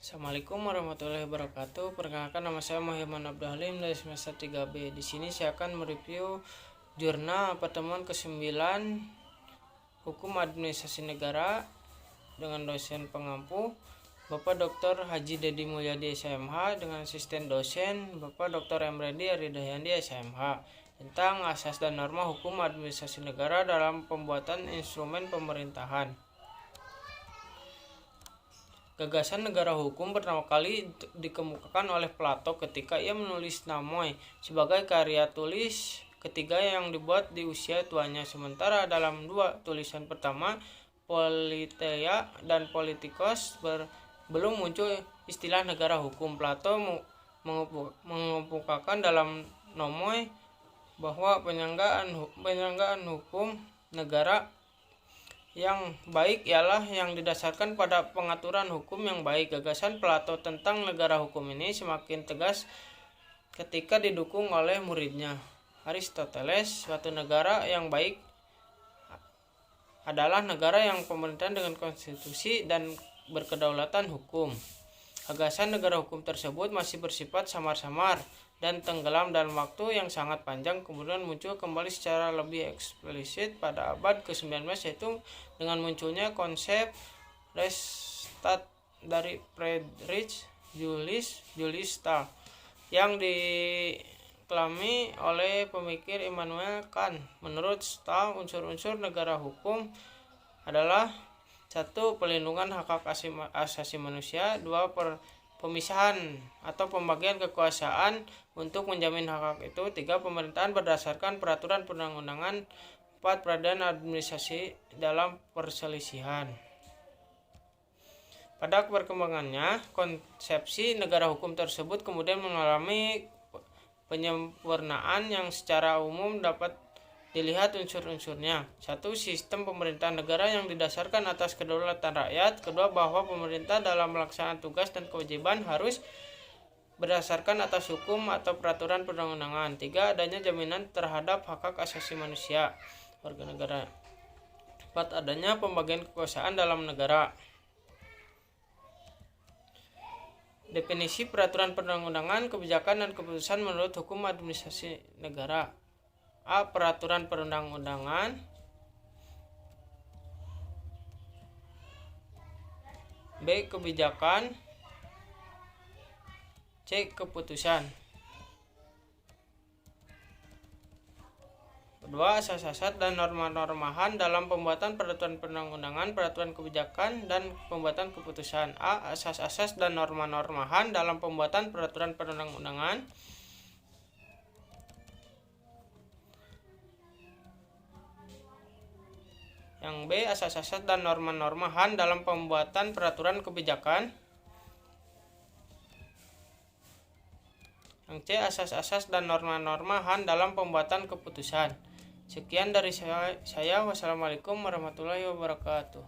Assalamualaikum warahmatullahi wabarakatuh. Perkenalkan, nama saya Muhammad Abdul Halim dari semester 3B. Di sini saya akan mereview jurnal pertemuan ke-9 Hukum Administrasi Negara dengan dosen pengampu Bapak Dr. Haji Dedi Mulyadi SMH dengan asisten dosen Bapak Dr. Emredi Aridayandi SMH tentang asas dan norma hukum administrasi negara dalam pembuatan instrumen pemerintahan. Gagasan negara hukum pertama kali dikemukakan oleh Plato ketika ia menulis Namoi sebagai karya tulis ketiga yang dibuat di usia tuanya. Sementara dalam dua tulisan pertama, Politeia dan Politikos, belum muncul istilah negara hukum. Plato mengemukakan dalam Nomoi bahwa penyelenggaraan hukum negara yang baik ialah yang didasarkan pada pengaturan hukum yang baik. Gagasan Plato tentang negara hukum ini semakin tegas ketika didukung oleh muridnya Aristoteles. Suatu negara yang baik adalah negara yang pemerintahan dengan konstitusi dan berkedaulatan hukum. Gagasan negara hukum tersebut masih bersifat samar-samar dan tenggelam dalam waktu yang sangat panjang, kemudian muncul kembali secara lebih eksplisit pada abad ke-19, yaitu dengan munculnya konsep Reichsstaat dari Friedrich Julius Stahl yang diklami oleh pemikir Immanuel Kant. Menurut Stahl, unsur-unsur negara hukum adalah 1. Pelindungan hak asasi manusia. 2. Pemisahan atau pembagian kekuasaan untuk menjamin hak itu. 3. Pemerintahan berdasarkan peraturan perundang-undangan. 4. Peradilan administrasi dalam perselisihan. Pada perkembangannya, konsepsi negara hukum tersebut kemudian mengalami penyempurnaan yang secara umum dapat dilihat unsur-unsurnya. 1. Sistem pemerintahan negara yang didasarkan atas kedaulatan rakyat. 2. Bahwa pemerintah dalam melaksanakan tugas dan kewajiban harus berdasarkan atas hukum atau peraturan perundang-undangan. 3. Adanya jaminan terhadap hak asasi manusia warga negara. 4. Adanya pembagian kekuasaan dalam negara. Definisi peraturan perundang-undangan, kebijakan dan keputusan menurut hukum administrasi negara. A. Peraturan perundang-undangan. B. Kebijakan. C. Keputusan. Kedua, asas-asas dan norma-normahan dalam pembuatan peraturan perundang-undangan, peraturan kebijakan, dan pembuatan keputusan. A. Asas-asas dan norma-normahan dalam pembuatan peraturan perundang-undangan. Yang B. Asas-asas dan norma-normahan dalam pembuatan peraturan kebijakan. Yang C. Asas-asas dan norma-normahan dalam pembuatan keputusan. Sekian dari saya. Wassalamualaikum warahmatullahi wabarakatuh.